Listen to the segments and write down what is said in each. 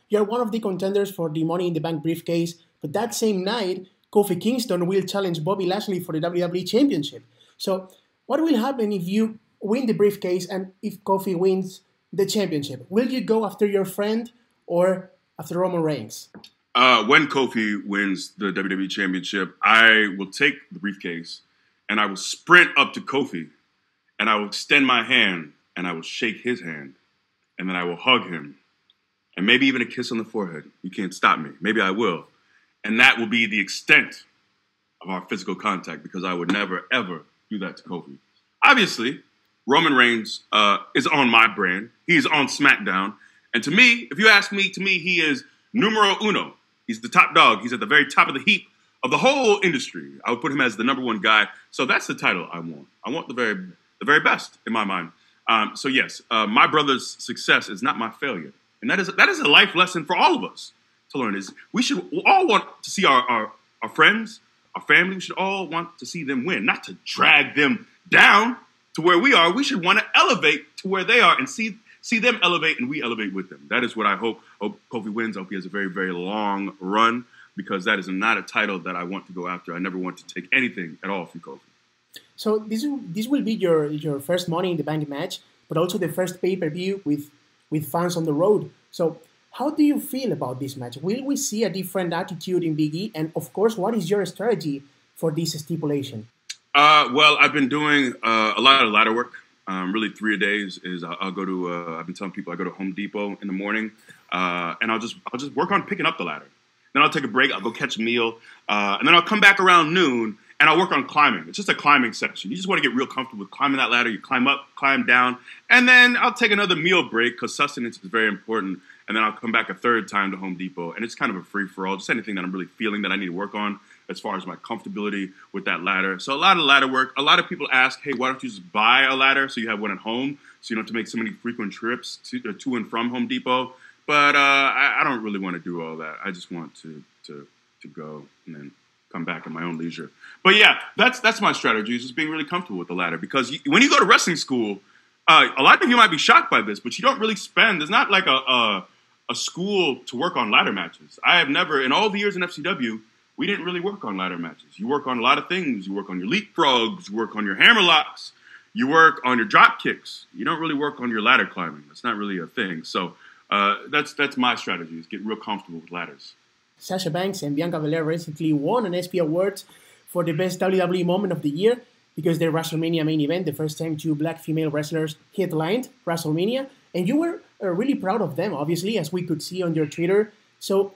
You're one of the contenders for the Money in the Bank briefcase, but that same night, Kofi Kingston will challenge Bobby Lashley for the WWE Championship. So, what will happen if you win the briefcase and if Kofi wins the championship? Will you go after your friend or after Roman Reigns? When Kofi wins the WWE Championship, I will take the briefcase and I will sprint up to Kofi and I will extend my hand and I will shake his hand and then I will hug him and maybe even a kiss on the forehead. You can't stop me. Maybe I will. And that will be the extent of our physical contact because I would never, ever do that to Kofi. Obviously, Roman Reigns is on my brand. He's on SmackDown. And to me, if you ask me, he is numero uno. He's the top dog. He's at the very top of the heap of the whole industry. I would put him as the #1 guy. So that's the title I want. I want the very best in my mind. So yes, my brother's success is not my failure. And that is a life lesson for all of us to learn is we should all want to see our friends, our family, we should all want to see them win, not to drag them down to where we are. We should want to elevate to where they are and see them elevate and we elevate with them. That is what I hope. Hope Kofi wins. I hope he has a very, very long run because that is not a title that I want to go after. I never want to take anything at all from Kofi. So this will be your first Money in the Bank match, but also the first pay-per-view with fans on the road. So how do you feel about this match? Will we see a different attitude in Big E? And of course, what is your strategy for this stipulation? Well, I've been doing a lot of ladder work. Really 3 days is I'll go to, I've been telling people I go to Home Depot in the morning and I'll just work on picking up the ladder. Then I'll take a break, I'll go catch a meal, and then I'll come back around noon and I'll work on climbing. It's just a climbing session. You just want to get real comfortable with climbing that ladder. You climb up, climb down, and then I'll take another meal break because sustenance is very important. And then I'll come back a third time to Home Depot. And it's kind of a free-for-all, just anything that I'm really feeling that I need to work on as far as my comfortability with that ladder. So a lot of ladder work. A lot of people ask, hey, why don't you just buy a ladder so you have one at home so you don't have to make so many frequent trips to and from Home Depot. But I don't really want to do all that. I just want to go and then come back at my own leisure. But yeah, that's my strategy, is just being really comfortable with the ladder. Because when you go to wrestling school, a lot of you might be shocked by this, but you don't really spend, there's not like a school to work on ladder matches. I have never, in all the years in FCW, we didn't really work on ladder matches. You work on a lot of things. You work on your leapfrogs, you work on your hammerlocks, you work on your drop kicks. You don't really work on your ladder climbing. That's not really a thing. So that's my strategy, is get real comfortable with ladders. Sasha Banks and Bianca Belair recently won an SP Awards for the best WWE moment of the year because their WrestleMania main event, the first time two black female wrestlers headlined WrestleMania, and you were really proud of them, obviously, as we could see on your Twitter. So,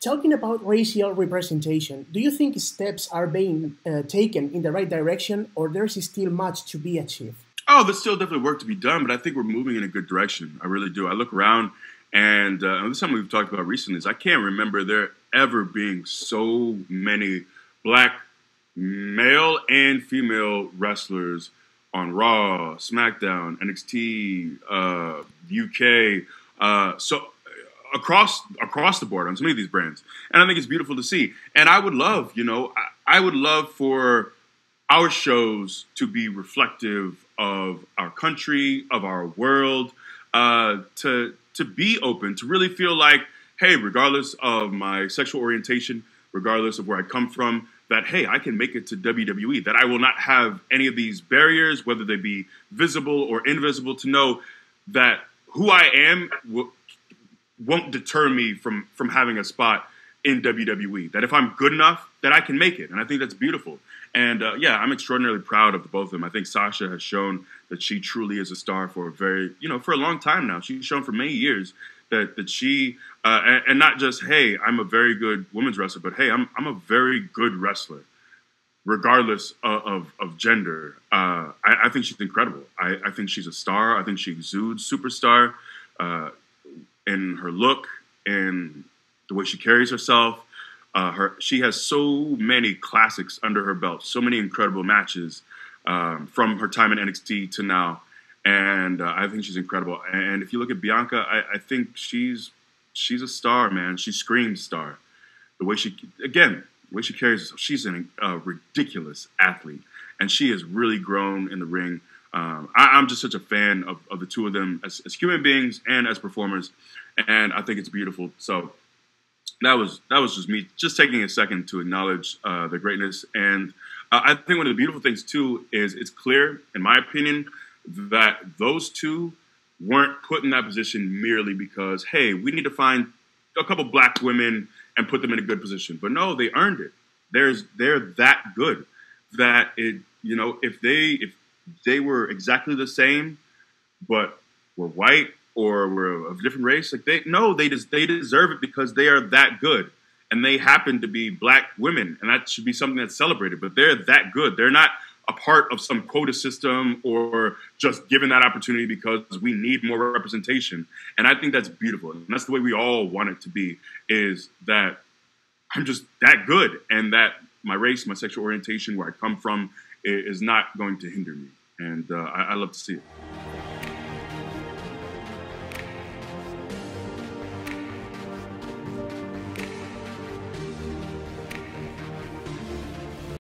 talking about racial representation, do you think steps are being taken in the right direction, or there's still much to be achieved? Oh, there's still definitely work to be done, but I think we're moving in a good direction. I really do. I look around, and this is something we've talked about recently, is I can't remember there ever being so many black male and female wrestlers on Raw, SmackDown, NXT, UK, so across the board on so many of these brands. And I think it's beautiful to see. And I would love, I would love for our shows to be reflective of our country, of our world, to be open, to really feel like, hey, regardless of my sexual orientation, regardless of where I come from, that, hey, I can make it to WWE, that I will not have any of these barriers, whether they be visible or invisible, to know that who I am won't deter me from having a spot in WWE, that if I'm good enough, that I can make it. And I think that's beautiful. And yeah, I'm extraordinarily proud of the both of them. I think Sasha has shown that she truly is a star for for a long time now. She's shown for many years that she, and not just, hey, I'm a very good women's wrestler, but hey, I'm a very good wrestler, regardless of gender. I think she's incredible. I think she's a star. I think she exudes superstar in her look and the way she carries herself. She has so many classics under her belt, so many incredible matches from her time in NXT to now. And I think she's incredible. And if you look at Bianca, I think she's a star, man. She screams star. The way she carries herself, she's a ridiculous athlete. And she has really grown in the ring. I'm just such a fan of the two of them as human beings and as performers. and I think it's beautiful. So that was just me, just taking a second to acknowledge the greatness. And I think one of the beautiful things too is it's clear, in my opinion, that those two weren't put in that position merely because, hey, we need to find a couple black women and put them in a good position. But no, they earned it. They're that good that it, you know, if they were exactly the same, but were white or were of a different race, like they deserve it because they are that good. And they happen to be black women, and that should be something that's celebrated. But they're that good. They're not a part of some quota system or just given that opportunity because we need more representation. And I think that's beautiful. And that's the way we all want it to be, is that I'm just that good, and that my race, my sexual orientation, where I come from, is not going to hinder me. And I love to see it.